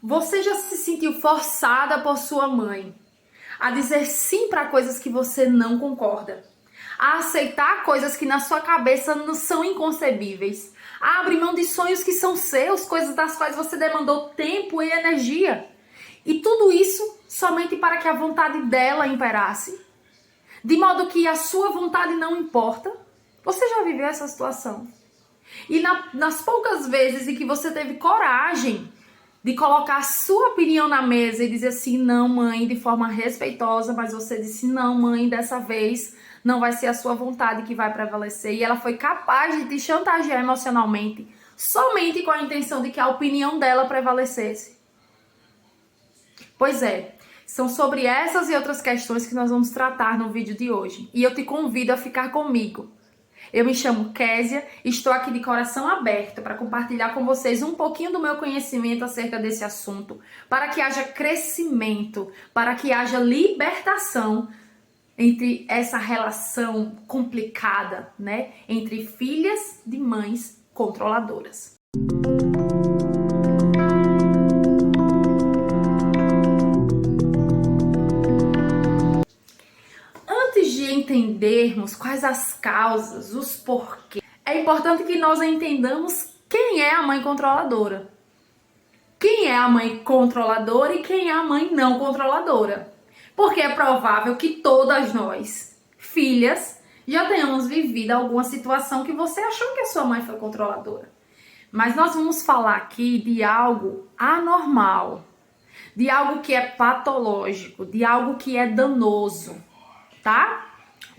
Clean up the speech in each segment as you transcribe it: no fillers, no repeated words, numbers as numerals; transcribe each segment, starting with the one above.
Você já se sentiu forçada por sua mãe a dizer sim para coisas que você não concorda? A aceitar coisas que na sua cabeça não são inconcebíveis? A abrir mão de sonhos que são seus, coisas das quais você demandou tempo e energia? E tudo isso somente para que a vontade dela imperasse? De modo que a sua vontade não importa? Você já viveu essa situação? E nas poucas vezes em que você teve coragem de colocar a sua opinião na mesa e dizer assim, não, mãe, de forma respeitosa, mas você disse, não, mãe, dessa vez não vai ser a sua vontade que vai prevalecer. E ela foi capaz de te chantagear emocionalmente, somente com a intenção de que a opinião dela prevalecesse. Pois é, são sobre essas e outras questões que nós vamos tratar no vídeo de hoje. E eu te convido a ficar comigo. Eu me chamo Késia e estou aqui de coração aberto para compartilhar com vocês um pouquinho do meu conhecimento acerca desse assunto, para que haja crescimento, para que haja libertação entre essa relação complicada, né, entre filhas de mães controladoras. Entendermos quais as causas, os porquês, é importante que nós entendamos quem é a mãe controladora. Quem é a mãe controladora e quem é a mãe não controladora. Porque é provável que todas nós, filhas, já tenhamos vivido alguma situação que você achou que a sua mãe foi controladora. Mas nós vamos falar aqui de algo anormal, de algo que é patológico, de algo que é danoso, tá?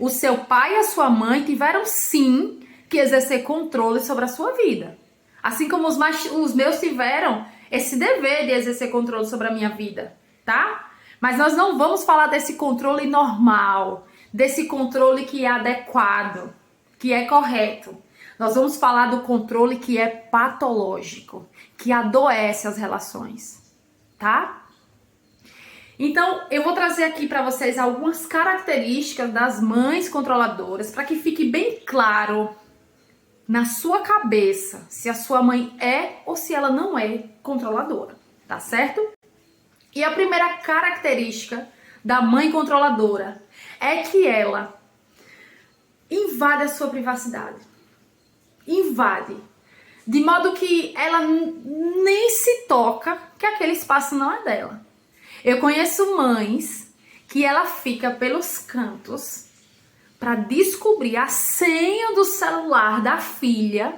O seu pai e a sua mãe tiveram sim que exercer controle sobre a sua vida. Assim como os meus tiveram esse dever de exercer controle sobre a minha vida, tá? Mas nós não vamos falar desse controle normal, desse controle que é adequado, que é correto. Nós vamos falar do controle que é patológico, que adoece as relações, tá? Então, eu vou trazer aqui para vocês algumas características das mães controladoras para que fique bem claro na sua cabeça se a sua mãe é ou se ela não é controladora, tá certo? E a primeira característica da mãe controladora é que ela invade a sua privacidade. Invade. De modo que ela nem se toca que aquele espaço não é dela. Eu conheço mães que ela fica pelos cantos para descobrir a senha do celular da filha,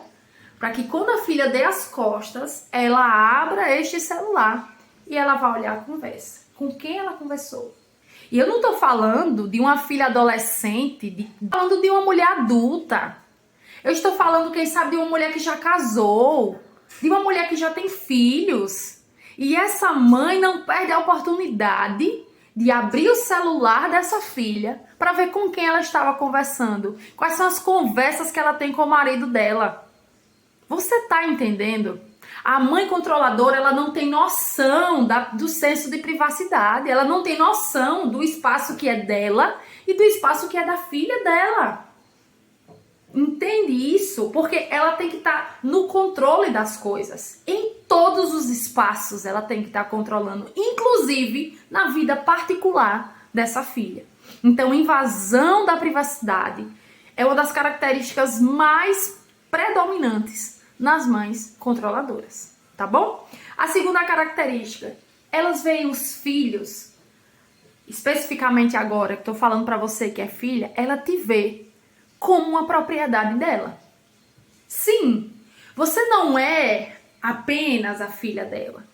para que quando a filha dê as costas, ela abra este celular e ela vai olhar a conversa. Com quem ela conversou? E eu não estou falando de uma filha adolescente, falando de uma mulher adulta. Eu estou falando, quem sabe, de uma mulher que já casou, de uma mulher que já tem filhos. E essa mãe não perde a oportunidade de abrir o celular dessa filha para ver com quem ela estava conversando. Quais são as conversas que ela tem com o marido dela. Você está entendendo? A mãe controladora, ela não tem noção do senso de privacidade. Ela não tem noção do espaço que é dela e do espaço que é da filha dela. Entende isso? Porque ela tem que estar no controle das coisas. Em todos os espaços ela tem que estar controlando, inclusive na vida particular dessa filha. Então, invasão da privacidade é uma das características mais predominantes nas mães controladoras, tá bom? A segunda característica, elas veem os filhos, especificamente agora que estou falando para você que é filha, ela te vê como uma propriedade dela. Sim, você não é apenas a filha dela.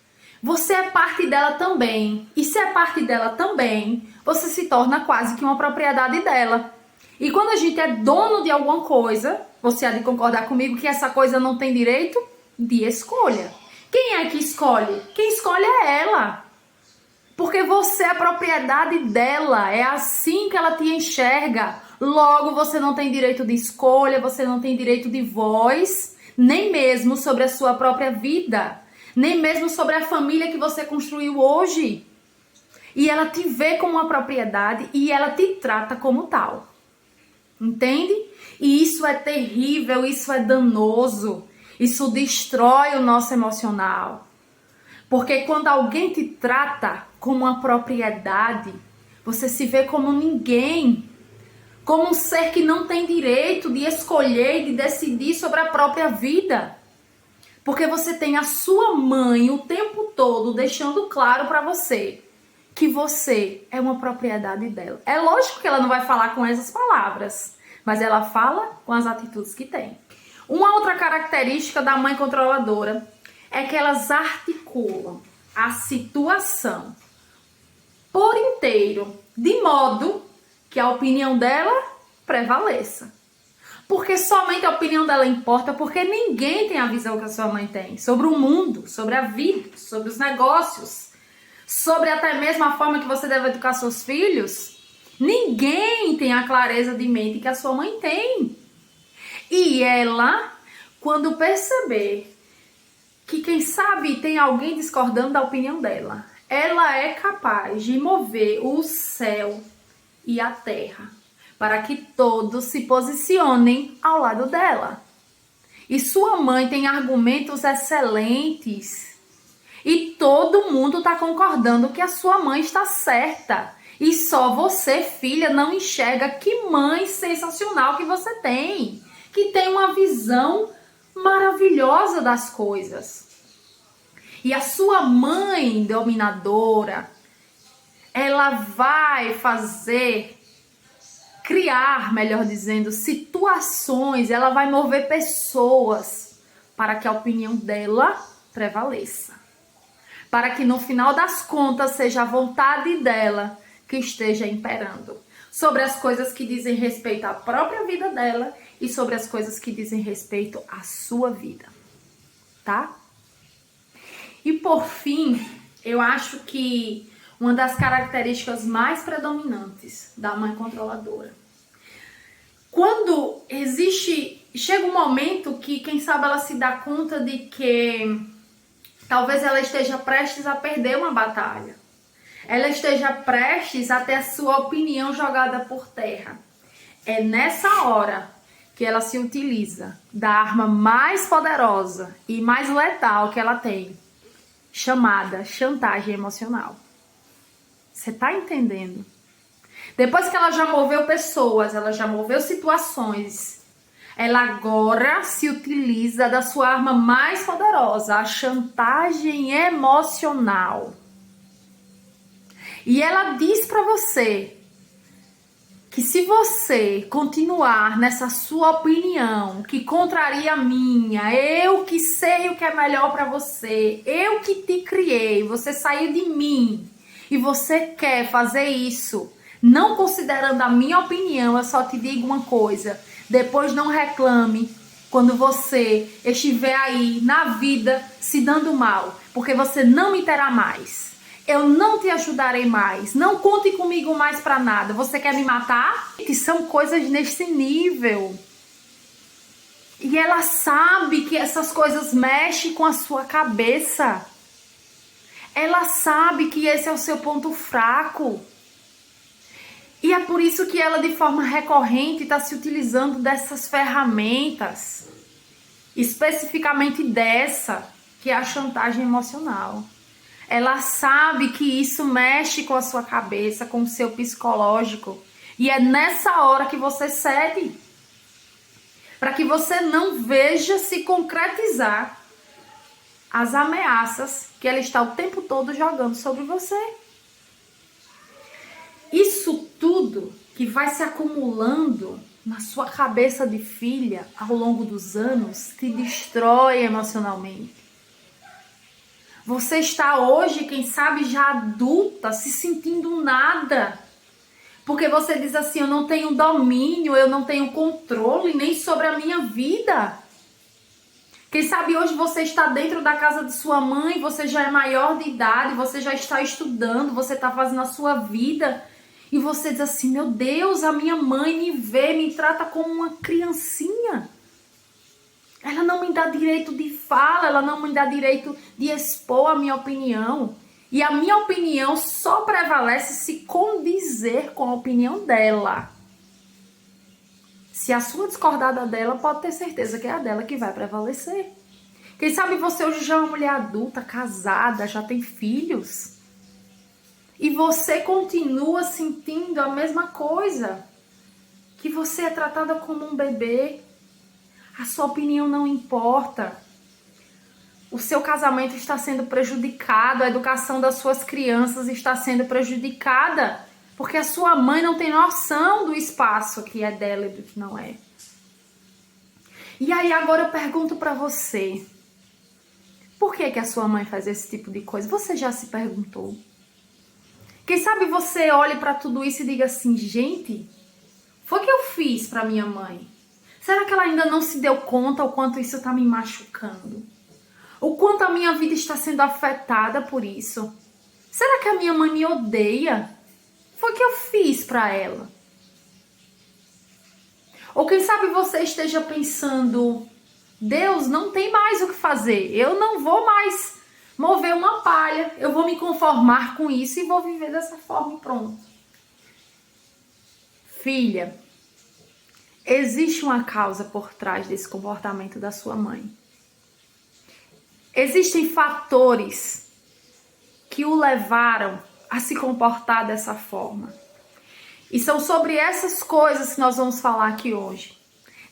Você é parte dela também. E se é parte dela também, você se torna quase que uma propriedade dela. E quando a gente é dono de alguma coisa, você há de concordar comigo que essa coisa não tem direito de escolha. Quem é que escolhe? Quem escolhe é ela. Porque você é propriedade dela. É assim que ela te enxerga. Logo, você não tem direito de escolha, você não tem direito de voz, nem mesmo sobre a sua própria vida, nem mesmo sobre a família que você construiu hoje. E ela te vê como uma propriedade e ela te trata como tal. Entende? E isso é terrível, isso é danoso, isso destrói o nosso emocional. Porque quando alguém te trata como uma propriedade, você se vê como ninguém, como um ser que não tem direito de escolher e de decidir sobre a própria vida. Porque você tem a sua mãe o tempo todo deixando claro para você que você é uma propriedade dela. É lógico que ela não vai falar com essas palavras, mas ela fala com as atitudes que tem. Uma outra característica da mãe controladora é que elas articulam a situação por inteiro, de modo que a opinião dela prevaleça. Porque somente a opinião dela importa, porque ninguém tem a visão que a sua mãe tem sobre o mundo, sobre a vida, sobre os negócios, sobre até mesmo a forma que você deve educar seus filhos. Ninguém tem a clareza de mente que a sua mãe tem. E ela, quando perceber que quem sabe tem alguém discordando da opinião dela, ela é capaz de mover o céu e a terra para que todos se posicionem ao lado dela. E sua mãe tem argumentos excelentes. E todo mundo está concordando que a sua mãe está certa. E só você, filha, não enxerga que mãe sensacional que você tem. Que tem uma visão maravilhosa das coisas. E a sua mãe dominadora, ela vai criar, melhor dizendo, situações, ela vai mover pessoas para que a opinião dela prevaleça. Para que no final das contas seja a vontade dela que esteja imperando. Sobre as coisas que dizem respeito à própria vida dela e sobre as coisas que dizem respeito à sua vida. Tá? E por fim, eu acho que uma das características mais predominantes da mãe controladora. Quando chega um momento que, quem sabe, ela se dá conta de que talvez ela esteja prestes a perder uma batalha. Ela esteja prestes a ter a sua opinião jogada por terra. É nessa hora que ela se utiliza da arma mais poderosa e mais letal que ela tem, chamada chantagem emocional. Você tá entendendo? Depois que ela já moveu pessoas, ela já moveu situações, ela agora se utiliza da sua arma mais poderosa, a chantagem emocional. E ela diz pra você que se você continuar nessa sua opinião, que contraria a minha, eu que sei o que é melhor pra você, eu que te criei, você saiu de mim, e você quer fazer isso, não considerando a minha opinião, eu só te digo uma coisa. Depois não reclame quando você estiver aí na vida se dando mal, porque você não me terá mais. Eu não te ajudarei mais. Não conte comigo mais pra nada. Você quer me matar? Que são coisas nesse nível. E ela sabe que essas coisas mexem com a sua cabeça. Ela sabe que esse é o seu ponto fraco. E é por isso que ela, de forma recorrente, está se utilizando dessas ferramentas. Especificamente dessa, que é a chantagem emocional. Ela sabe que isso mexe com a sua cabeça, com o seu psicológico. E é nessa hora que você cede. Para que você não veja se concretizar as ameaças que ela está o tempo todo jogando sobre você. Isso tudo que vai se acumulando na sua cabeça de filha ao longo dos anos te destrói emocionalmente. Você está hoje, quem sabe, já adulta, se sentindo nada. Porque você diz assim, eu não tenho domínio, eu não tenho controle nem sobre a minha vida. Quem sabe hoje você está dentro da casa de sua mãe, você já é maior de idade, você já está estudando, você está fazendo a sua vida. E você diz assim, meu Deus, a minha mãe me vê, me trata como uma criancinha. Ela não me dá direito de fala, ela não me dá direito de expor a minha opinião. E a minha opinião só prevalece se condizer com a opinião dela. Se a sua discordar da dela, pode ter certeza que é a dela que vai prevalecer. Quem sabe você hoje já é uma mulher adulta, casada, já tem filhos. E você continua sentindo a mesma coisa. Que você é tratada como um bebê. A sua opinião não importa. O seu casamento está sendo prejudicado. A educação das suas crianças está sendo prejudicada. Porque a sua mãe não tem noção do espaço que é dela e do que não é. E aí agora eu pergunto pra você. Por que que a sua mãe faz esse tipo de coisa? Você já se perguntou? Quem sabe você olhe pra tudo isso e diga assim, gente, foi o que eu fiz pra minha mãe? Será que ela ainda não se deu conta o quanto isso tá me machucando? O quanto a minha vida está sendo afetada por isso? Será que a minha mãe me odeia? Foi o que eu fiz pra ela? Ou quem sabe você esteja pensando, Deus, não tem mais o que fazer, eu não vou mais mover uma palha, eu vou me conformar com isso e vou viver dessa forma e pronto. Filha, existe uma causa por trás desse comportamento da sua mãe. Existem fatores que o levaram a se comportar dessa forma. E são sobre essas coisas que nós vamos falar aqui hoje.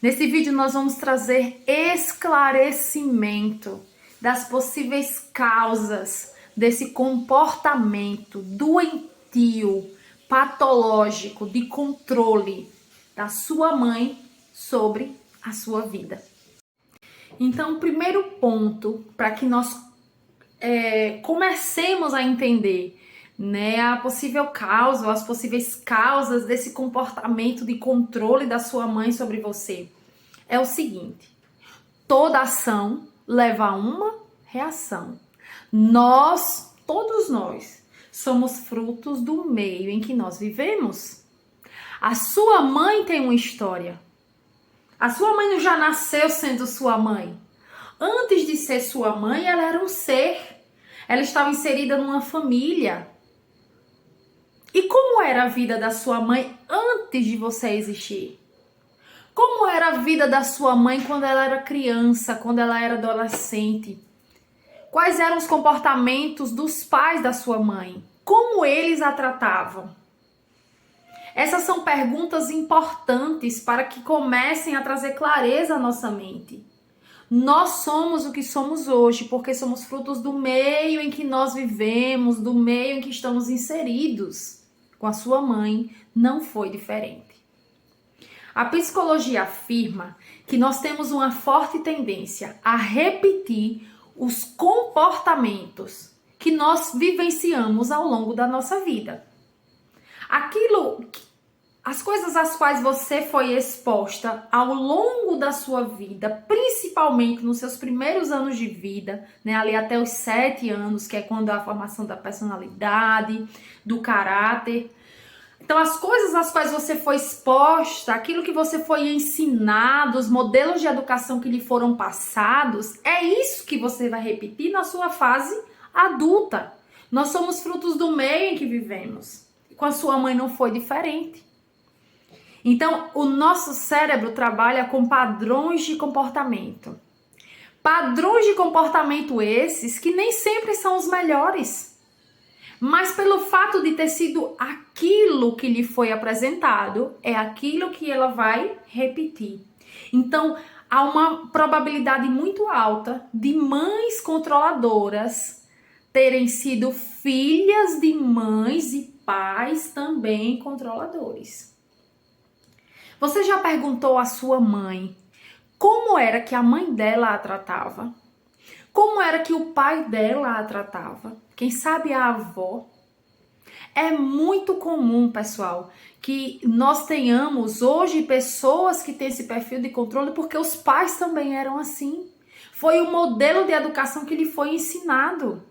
Nesse vídeo nós vamos trazer esclarecimento das possíveis causas desse comportamento doentio, patológico, de controle da sua mãe sobre a sua vida. Então, o primeiro ponto para que nós comecemos a entender, né, a possível causa, ou as possíveis causas desse comportamento de controle da sua mãe sobre você, é o seguinte: toda ação leva a uma reação. Todos nós, somos frutos do meio em que nós vivemos. A sua mãe tem uma história. A sua mãe não já nasceu sendo sua mãe. Antes de ser sua mãe, ela era um ser. Ela estava inserida numa família. E como era a vida da sua mãe antes de você existir? Como era a vida da sua mãe quando ela era criança, quando ela era adolescente? Quais eram os comportamentos dos pais da sua mãe? Como eles a tratavam? Essas são perguntas importantes para que comecem a trazer clareza à nossa mente. Nós somos o que somos hoje porque somos frutos do meio em que nós vivemos, do meio em que estamos inseridos. Com a sua mãe não foi diferente. A psicologia afirma que nós temos uma forte tendência a repetir os comportamentos que nós vivenciamos ao longo da nossa vida. As coisas às quais você foi exposta ao longo da sua vida, principalmente nos seus primeiros anos de vida, né, ali até os 7 anos, que é quando é a formação da personalidade, do caráter. Então, as coisas às quais você foi exposta, aquilo que você foi ensinado, os modelos de educação que lhe foram passados, é isso que você vai repetir na sua fase adulta. Nós somos frutos do meio em que vivemos. Com a sua mãe não foi diferente. Então, o nosso cérebro trabalha com padrões de comportamento. Padrões de comportamento esses que nem sempre são os melhores. Mas pelo fato de ter sido aquilo que lhe foi apresentado, é aquilo que ela vai repetir. Então, há uma probabilidade muito alta de mães controladoras terem sido filhas de mães e pais também controladores. Você já perguntou à sua mãe como era que a mãe dela a tratava? Como era que o pai dela a tratava? Quem sabe a avó? É muito comum, pessoal, que nós tenhamos hoje pessoas que têm esse perfil de controle porque os pais também eram assim. Foi o modelo de educação que lhe foi ensinado.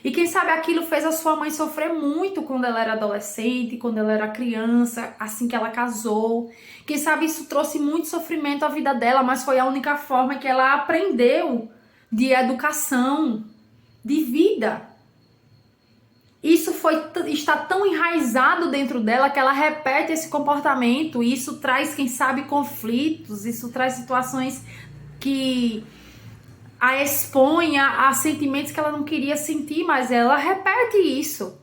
E quem sabe aquilo fez a sua mãe sofrer muito quando ela era adolescente, quando ela era criança, assim que ela casou. Quem sabe isso trouxe muito sofrimento à vida dela, mas foi a única forma que ela aprendeu de educação, de vida. Isso está tão enraizado dentro dela que ela repete esse comportamento. E isso traz, quem sabe, conflitos, isso traz situações que a expõe a sentimentos que ela não queria sentir, mas ela repete isso.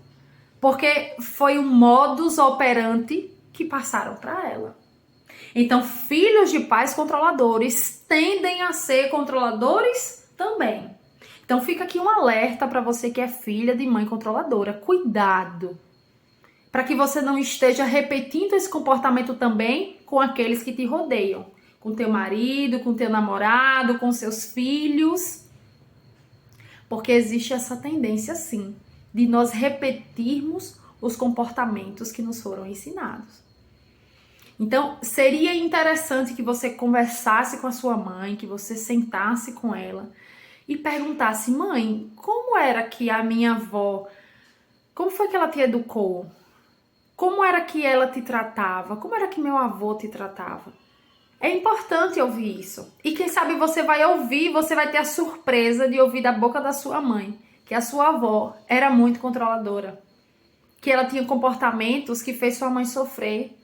Porque foi um modus operandi que passaram para ela. Então, filhos de pais controladores tendem a ser controladores também. Então, fica aqui um alerta para você que é filha de mãe controladora. Cuidado! Para que você não esteja repetindo esse comportamento também com aqueles que te rodeiam. Com teu marido, com teu namorado, com seus filhos. Porque existe essa tendência, sim, de nós repetirmos os comportamentos que nos foram ensinados. Então, seria interessante que você conversasse com a sua mãe, que você sentasse com ela e perguntasse: mãe, como era que a minha avó, como foi que ela te educou? Como era que ela te tratava? Como era que meu avô te tratava? É importante ouvir isso. E quem sabe você vai ouvir, você vai ter a surpresa de ouvir da boca da sua mãe que a sua avó era muito controladora. Que ela tinha comportamentos que fez sua mãe sofrer.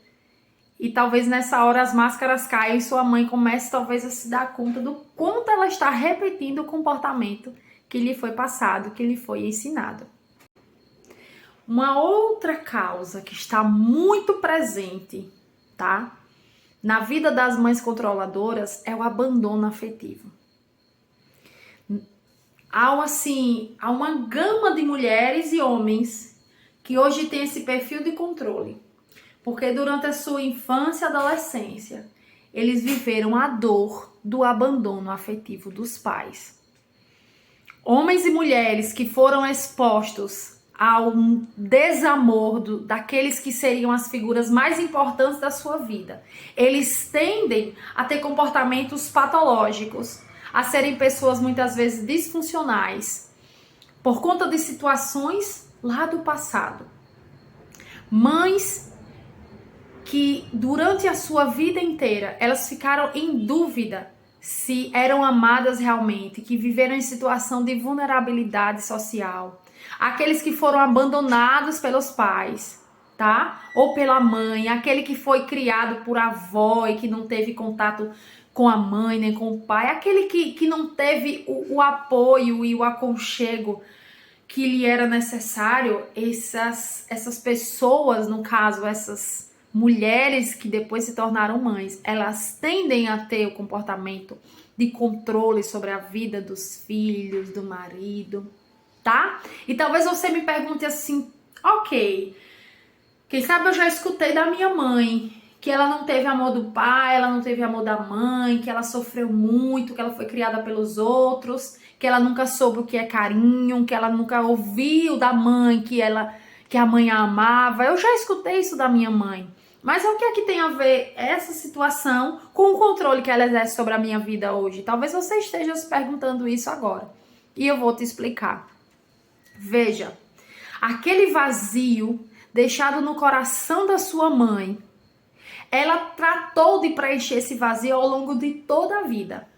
E talvez nessa hora as máscaras caiam e sua mãe comece talvez a se dar conta do quanto ela está repetindo o comportamento que lhe foi passado, que lhe foi ensinado. Uma outra causa que está muito presente, tá? Na vida das mães controladoras é o abandono afetivo. Há uma gama de mulheres e homens que hoje têm esse perfil de controle. Porque durante a sua infância e adolescência, eles viveram a dor do abandono afetivo dos pais. Homens e mulheres que foram expostos ao desamor daqueles que seriam as figuras mais importantes da sua vida. Eles tendem a ter comportamentos patológicos, a serem pessoas muitas vezes disfuncionais, por conta de situações lá do passado. Mães que durante a sua vida inteira elas ficaram em dúvida se eram amadas realmente, que viveram em situação de vulnerabilidade social. Aqueles que foram abandonados pelos pais, tá? Ou pela mãe, aquele que foi criado por avó e que não teve contato com a mãe nem com o pai, aquele que não teve o apoio e o aconchego que lhe era necessário. Essas pessoas, no caso, essas mulheres que depois se tornaram mães, elas tendem a ter o comportamento de controle sobre a vida dos filhos, do marido, tá? E talvez você me pergunte assim: ok, quem sabe eu já escutei da minha mãe que ela não teve amor do pai, ela não teve amor da mãe, que ela sofreu muito, que ela foi criada pelos outros, que ela nunca soube o que é carinho, que ela nunca ouviu da mãe que a mãe a amava. Eu já escutei isso da minha mãe. Mas o que é que tem a ver essa situação com o controle que ela exerce sobre a minha vida hoje? Talvez você esteja se perguntando isso agora. E eu vou te explicar. Veja, aquele vazio deixado no coração da sua mãe, ela tratou de preencher esse vazio ao longo de toda a vida.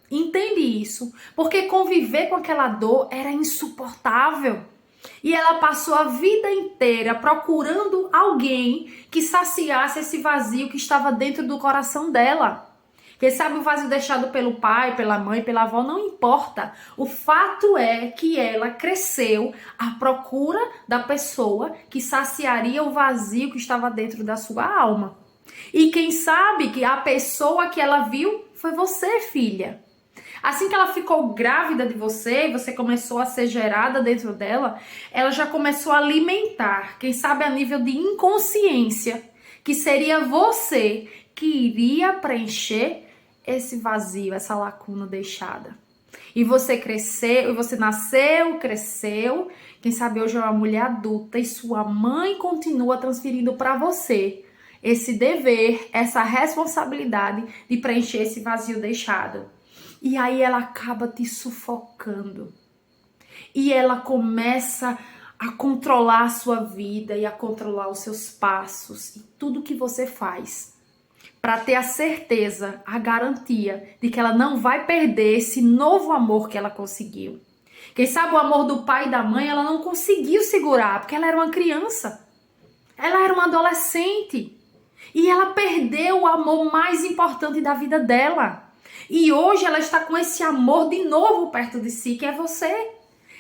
Entende isso? Porque conviver com aquela dor era insuportável. E ela passou a vida inteira procurando alguém que saciasse esse vazio que estava dentro do coração dela. Quem sabe o vazio deixado pelo pai, pela mãe, pela avó, não importa. O fato é que ela cresceu à procura da pessoa que saciaria o vazio que estava dentro da sua alma. E quem sabe que a pessoa que ela viu foi você, filha. Assim que ela ficou grávida de você e você começou a ser gerada dentro dela, ela já começou a alimentar, quem sabe a nível de inconsciência, que seria você que iria preencher esse vazio, essa lacuna deixada. E você cresceu, e você nasceu, cresceu, quem sabe hoje é uma mulher adulta e sua mãe continua transferindo para você esse dever, essa responsabilidade de preencher esse vazio deixado. E aí ela acaba te sufocando. E ela começa a controlar a sua vida e a controlar os seus passos e tudo que você faz. Para ter a certeza, a garantia de que ela não vai perder esse novo amor que ela conseguiu. Quem sabe o amor do pai e da mãe ela não conseguiu segurar, porque ela era uma criança. Ela era uma adolescente. E ela perdeu o amor mais importante da vida dela. E hoje ela está com esse amor de novo perto de si, que é você.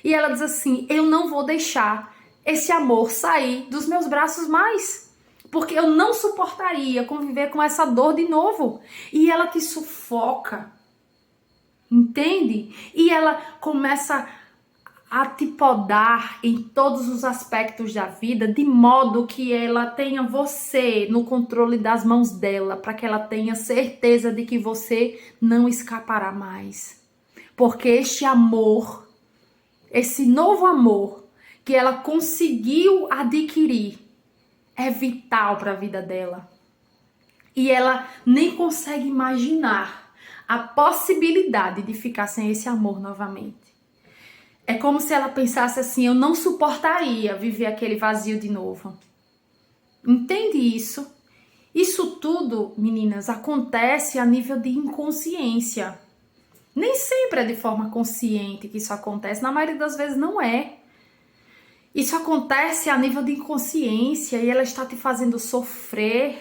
E ela diz assim, eu não vou deixar esse amor sair dos meus braços mais. Porque eu não suportaria conviver com essa dor de novo. E ela te sufoca. Entende? E ela começa a te podar em todos os aspectos da vida, de modo que ela tenha você no controle das mãos dela, para que ela tenha certeza de que você não escapará mais. Porque este amor, esse novo amor que ela conseguiu adquirir, é vital para a vida dela. E ela nem consegue imaginar a possibilidade de ficar sem esse amor novamente. É como se ela pensasse assim, eu não suportaria viver aquele vazio de novo. Entende isso? Isso tudo, meninas, acontece a nível de inconsciência. Nem sempre é de forma consciente que isso acontece, na maioria das vezes não é. Isso acontece a nível de inconsciência e ela está te fazendo sofrer.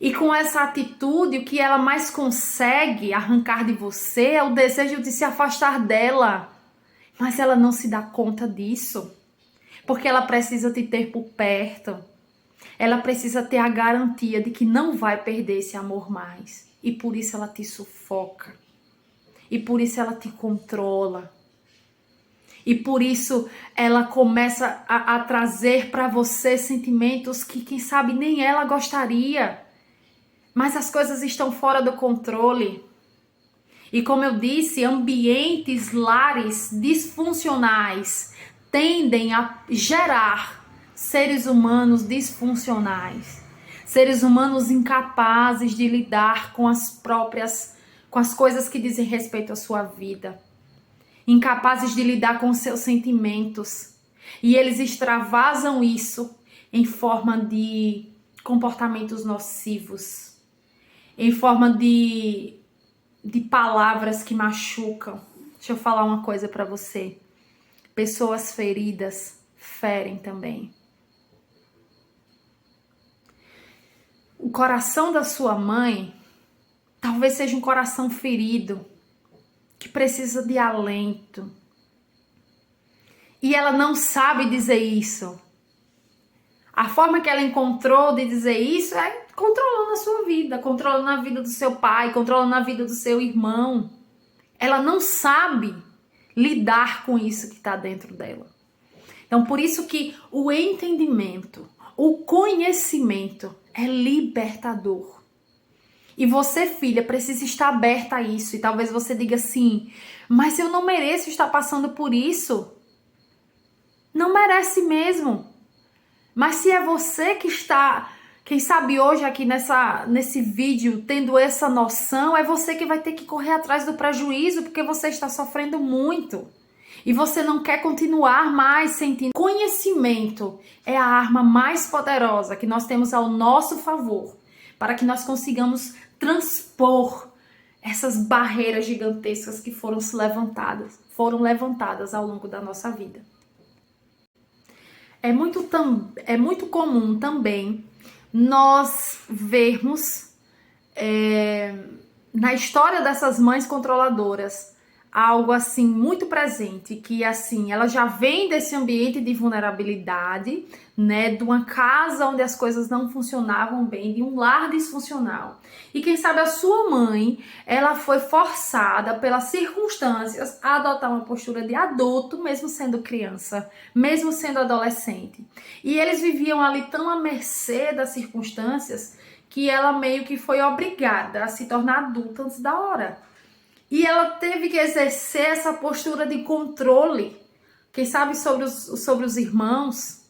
E com essa atitude, o que ela mais consegue arrancar de você é o desejo de se afastar dela. Mas ela não se dá conta disso. Porque ela precisa te ter por perto. Ela precisa ter a garantia de que não vai perder esse amor mais. E por isso ela te sufoca. E por isso ela te controla. E por isso ela começa a trazer para você sentimentos que, quem sabe, nem ela gostaria. Mas as coisas estão fora do controle. E como eu disse, ambientes, lares disfuncionais tendem a gerar seres humanos disfuncionais. Seres humanos incapazes de lidar com as coisas que dizem respeito à sua vida. Incapazes de lidar com seus sentimentos. E eles extravasam isso em forma de comportamentos nocivos, em forma de palavras que machucam. Deixa eu falar uma coisa para você. Pessoas feridas ferem também. O coração da sua mãe talvez seja um coração ferido, que precisa de alento. E ela não sabe dizer isso. A forma que ela encontrou de dizer isso é controlando a sua vida, controlando a vida do seu pai, controlando a vida do seu irmão. Ela não sabe lidar com isso que está dentro dela. Então, por isso que o entendimento, o conhecimento é libertador. E você, filha, precisa estar aberta a isso. E talvez você diga assim, mas eu não mereço estar passando por isso. Não merece mesmo. Mas se é você que está, quem sabe hoje aqui nesse vídeo, tendo essa noção, é você que vai ter que correr atrás do prejuízo, porque você está sofrendo muito. E você não quer continuar mais sentindo. Conhecimento é a arma mais poderosa que nós temos ao nosso favor, para que nós consigamos transpor essas barreiras gigantescas que foram levantadas ao longo da nossa vida. É muito comum também nós vermos na história dessas mães controladoras algo assim muito presente, que assim, ela já vem desse ambiente de vulnerabilidade, né, de uma casa onde as coisas não funcionavam bem, de um lar disfuncional. E quem sabe a sua mãe, ela foi forçada pelas circunstâncias a adotar uma postura de adulto, mesmo sendo criança, mesmo sendo adolescente. E eles viviam ali tão à mercê das circunstâncias que ela meio que foi obrigada a se tornar adulta antes da hora. E ela teve que exercer essa postura de controle, quem sabe sobre os irmãos.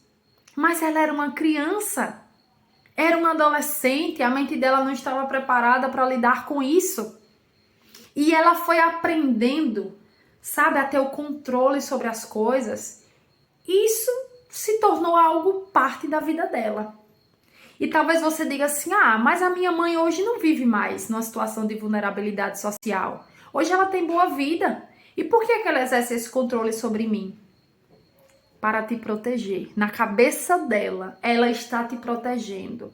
Mas ela era uma criança, era uma adolescente, a mente dela não estava preparada para lidar com isso. E ela foi aprendendo, sabe, a ter o controle sobre as coisas. E isso se tornou algo parte da vida dela. E talvez você diga assim, mas a minha mãe hoje não vive mais numa situação de vulnerabilidade social. Hoje ela tem boa vida. E por que ela exerce esse controle sobre mim? Para te proteger. Na cabeça dela, ela está te protegendo.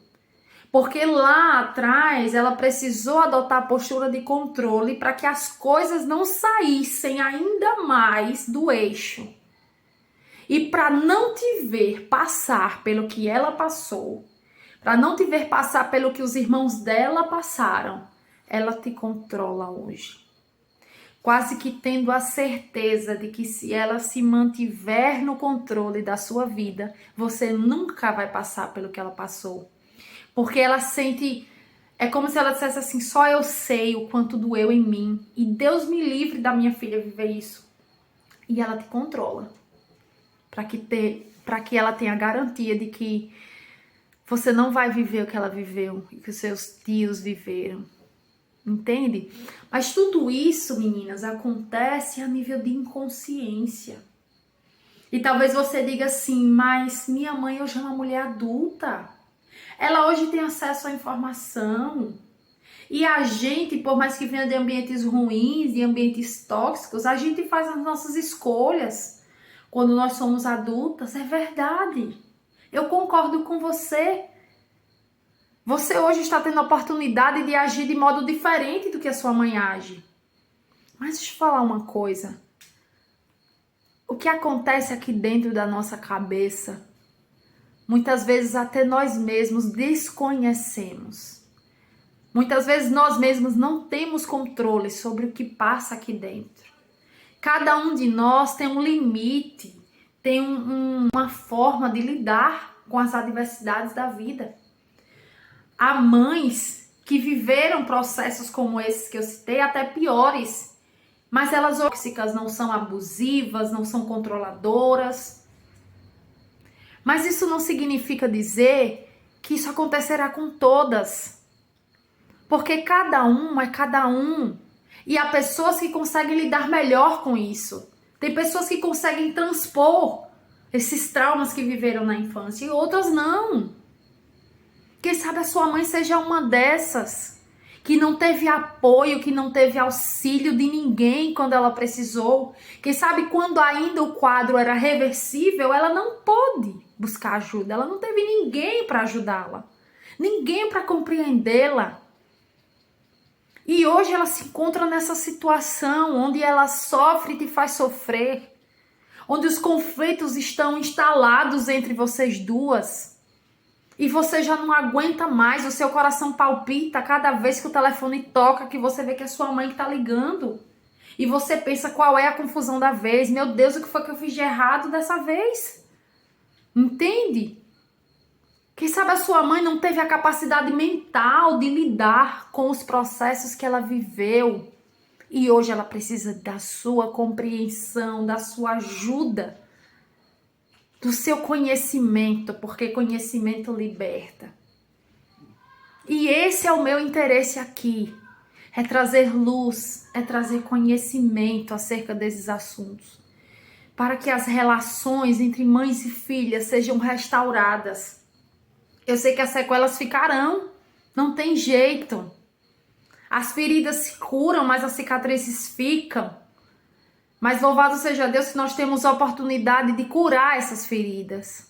Porque lá atrás ela precisou adotar a postura de controle para que as coisas não saíssem ainda mais do eixo. E para não te ver passar pelo que ela passou, para não te ver passar pelo que os irmãos dela passaram, ela te controla hoje. Quase que tendo a certeza de que se ela se mantiver no controle da sua vida, você nunca vai passar pelo que ela passou. Porque ela sente, é como se ela dissesse assim, só eu sei o quanto doeu em mim. E Deus me livre da minha filha viver isso. E ela te controla. Para que ela tenha garantia de que você não vai viver o que ela viveu e que os seus tios viveram. Entende? Mas tudo isso, meninas, acontece a nível de inconsciência. E talvez você diga assim, mas minha mãe hoje é uma mulher adulta. Ela hoje tem acesso à informação. E a gente, por mais que venha de ambientes ruins, de ambientes tóxicos, a gente faz as nossas escolhas quando nós somos adultas. É verdade. Eu concordo com você. Você hoje está tendo a oportunidade de agir de modo diferente do que a sua mãe age. Mas deixa eu falar uma coisa. O que acontece aqui dentro da nossa cabeça, muitas vezes até nós mesmos desconhecemos. Muitas vezes nós mesmos não temos controle sobre o que passa aqui dentro. Cada um de nós tem um limite, tem uma forma de lidar com as adversidades da vida. Há mães que viveram processos como esses que eu citei, até piores. Mas elas tóxicas, não são abusivas, não são controladoras. Mas isso não significa dizer que isso acontecerá com todas. Porque cada um é cada um. E há pessoas que conseguem lidar melhor com isso. Tem pessoas que conseguem transpor esses traumas que viveram na infância e outras não. Quem sabe a sua mãe seja uma dessas, que não teve apoio, que não teve auxílio de ninguém quando ela precisou. Quem sabe quando ainda o quadro era reversível, ela não pôde buscar ajuda. Ela não teve ninguém para ajudá-la, ninguém para compreendê-la. E hoje ela se encontra nessa situação onde ela sofre e te faz sofrer, onde os conflitos estão instalados entre vocês duas. E você já não aguenta mais, o seu coração palpita cada vez que o telefone toca, que você vê que é sua mãe que tá ligando. E você pensa qual é a confusão da vez. Meu Deus, o que foi que eu fiz de errado dessa vez? Entende? Quem sabe a sua mãe não teve a capacidade mental de lidar com os processos que ela viveu. E hoje ela precisa da sua compreensão, da sua ajuda, do seu conhecimento, porque conhecimento liberta. E esse é o meu interesse aqui, é trazer luz, é trazer conhecimento acerca desses assuntos, para que as relações entre mães e filhas sejam restauradas. Eu sei que as sequelas ficarão, não tem jeito. As feridas se curam, mas as cicatrizes ficam. Mas louvado seja Deus que nós temos a oportunidade de curar essas feridas.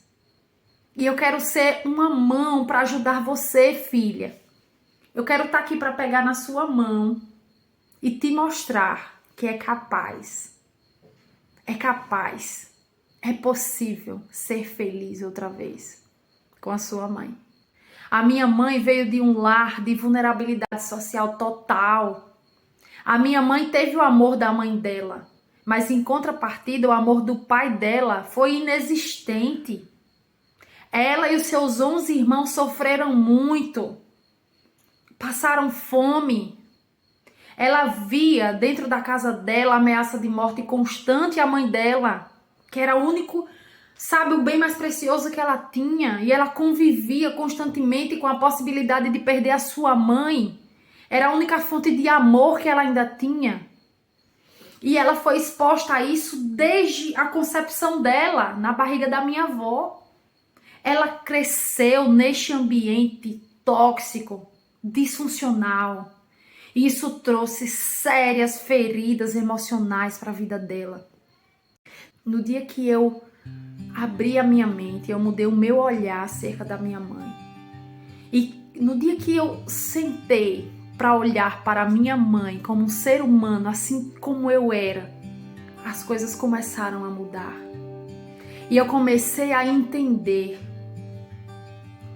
E eu quero ser uma mão para ajudar você, filha. Eu quero estar aqui para pegar na sua mão e te mostrar que é capaz. É capaz. É possível ser feliz outra vez com a sua mãe. A minha mãe veio de um lar de vulnerabilidade social total. A minha mãe teve o amor da mãe dela. Mas em contrapartida, o amor do pai dela foi inexistente. Ela e os seus 11 irmãos sofreram muito. Passaram fome. Ela via dentro da casa dela ameaça de morte constante à mãe dela, que era o único, sabe, o bem mais precioso que ela tinha. E ela convivia constantemente com a possibilidade de perder a sua mãe. Era a única fonte de amor que ela ainda tinha. E ela foi exposta a isso desde a concepção dela, na barriga da minha avó. Ela cresceu neste ambiente tóxico, disfuncional. E isso trouxe sérias feridas emocionais para a vida dela. No dia que eu abri a minha mente, eu mudei o meu olhar acerca da minha mãe. E no dia que eu sentei para olhar para minha mãe como um ser humano, assim como eu era, as coisas começaram a mudar. E eu comecei a entender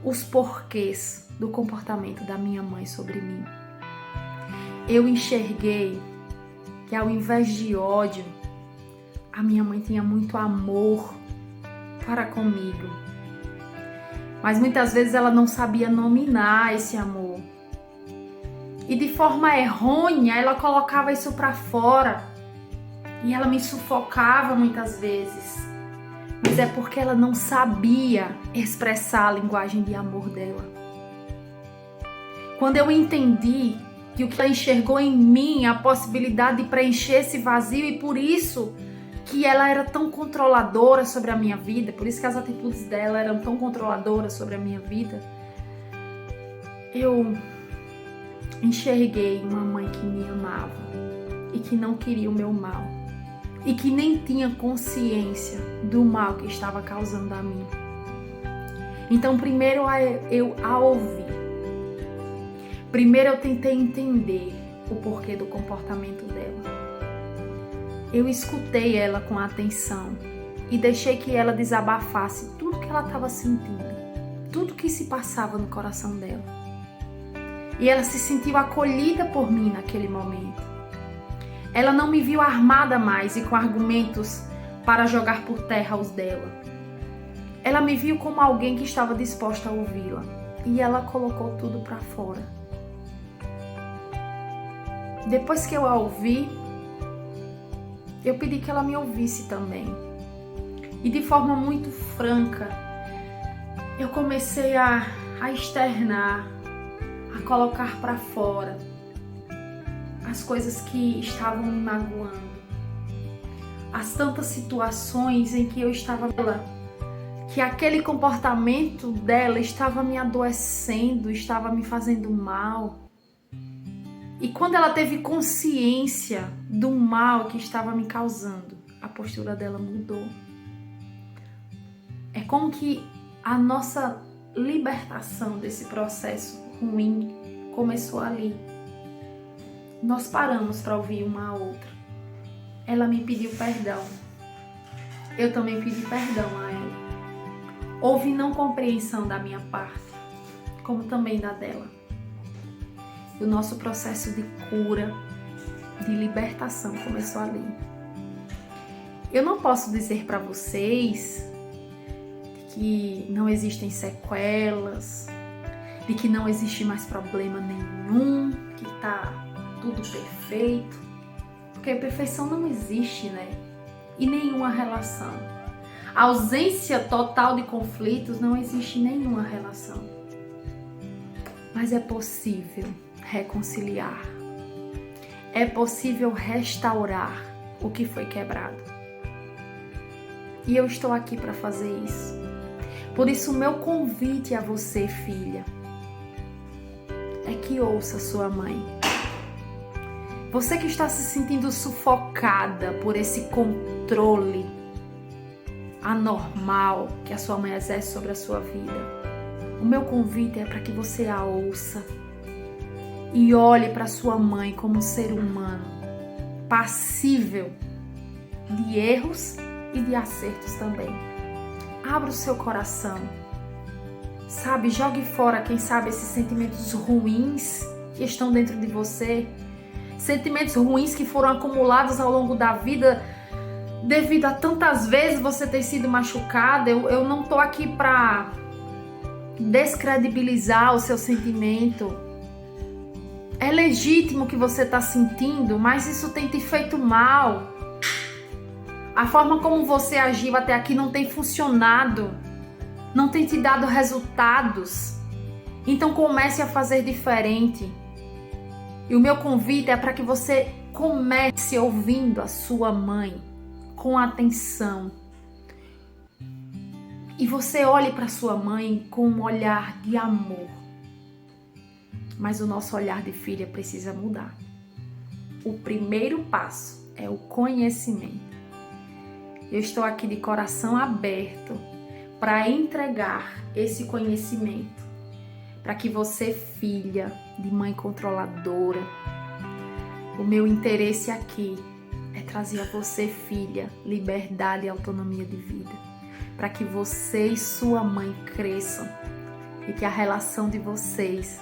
os porquês do comportamento da minha mãe sobre mim. Eu enxerguei que ao invés de ódio, a minha mãe tinha muito amor para comigo. Mas muitas vezes ela não sabia nominar esse amor. E de forma errônea, ela colocava isso para fora. E ela me sufocava muitas vezes. Mas é porque ela não sabia expressar a linguagem de amor dela. Quando eu entendi que o que ela enxergou em mim, a possibilidade de preencher esse vazio, e por isso que ela era tão controladora sobre a minha vida, por isso que as atitudes dela eram tão controladoras sobre a minha vida, eu enxerguei uma mãe que me amava e que não queria o meu mal e que nem tinha consciência do mal que estava causando a mim. Então, primeiro eu a ouvi. Primeiro eu tentei entender o porquê do comportamento dela. Eu escutei ela com atenção e deixei que ela desabafasse tudo que ela estava sentindo, tudo que se passava no coração dela. E ela se sentiu acolhida por mim naquele momento. Ela não me viu armada mais e com argumentos para jogar por terra os dela. Ela me viu como alguém que estava disposta a ouvi-la. E ela colocou tudo para fora. Depois que eu a ouvi, eu pedi que ela me ouvisse também. E de forma muito franca, eu comecei a externar, a colocar para fora as coisas que estavam me magoando. As tantas situações em que eu estava que aquele comportamento dela estava me adoecendo, estava me fazendo mal. E quando ela teve consciência do mal que estava me causando, a postura dela mudou. É como que a nossa libertação desse processo ruim começou ali. Nós paramos para ouvir uma a outra. Ela me pediu perdão. Eu também pedi perdão a ela. Houve não compreensão da minha parte, como também da dela. E o nosso processo de cura, de libertação começou ali. Eu não posso dizer para vocês que não existem sequelas, de que não existe mais problema nenhum, que tá tudo perfeito, porque a perfeição não existe, né? E nenhuma relação. A ausência total de conflitos não existe nenhuma relação. Mas é possível reconciliar. É possível restaurar o que foi quebrado. E eu estou aqui para fazer isso. Por isso, o meu convite a você, filha, é que ouça sua mãe. Você que está se sentindo sufocada por esse controle anormal que a sua mãe exerce sobre a sua vida, o meu convite é para que você a ouça e olhe para sua mãe como um ser humano passível de erros e de acertos também. Abra o seu coração, sabe? Jogue fora, quem sabe, esses sentimentos ruins que estão dentro de você, sentimentos ruins que foram acumulados ao longo da vida devido a tantas vezes você ter sido machucada. Eu não tô aqui para descredibilizar o seu sentimento. É legítimo o que você está sentindo, mas isso tem te feito mal. A forma como você agiu até aqui não tem funcionado, não tem te dado resultados. Então comece a fazer diferente. E o meu convite é para que você comece ouvindo a sua mãe com atenção. E você olhe para sua mãe com um olhar de amor. Mas o nosso olhar de filha precisa mudar. O primeiro passo é o conhecimento. Eu estou aqui de coração aberto para entregar esse conhecimento, para que você, filha de mãe controladora, o meu interesse aqui é trazer a você, filha, liberdade e autonomia de vida, para que você e sua mãe cresçam e que a relação de vocês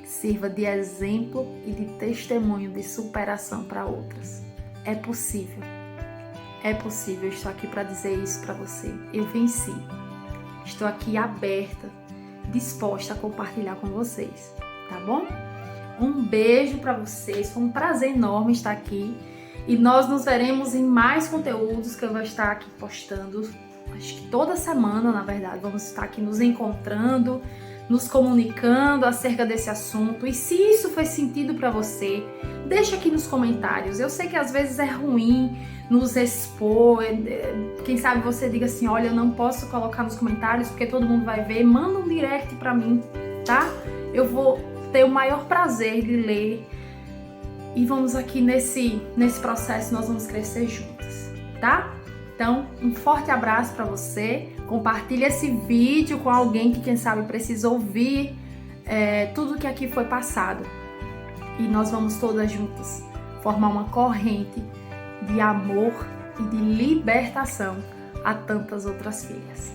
sirva de exemplo e de testemunho de superação para outras. É possível. É possível. Eu estou aqui para dizer isso para você. Eu venci. Estou aqui aberta, disposta a compartilhar com vocês, tá bom? Um beijo para vocês. Foi um prazer enorme estar aqui. E nós nos veremos em mais conteúdos que eu vou estar aqui postando. Acho que toda semana, na verdade, vamos estar aqui nos encontrando, nos comunicando acerca desse assunto. E se isso fez sentido para você, deixa aqui nos comentários. Eu sei que às vezes é ruim nos expor. Quem sabe você diga assim, olha, eu não posso colocar nos comentários porque todo mundo vai ver. Manda um direct para mim, tá? Eu vou ter o maior prazer de ler. E vamos aqui nesse processo, nós vamos crescer juntas, tá? Então, um forte abraço para você. Compartilhe esse vídeo com alguém que, quem sabe, precisa ouvir tudo que aqui foi passado. E nós vamos todas juntas formar uma corrente de amor e de libertação a tantas outras filhas.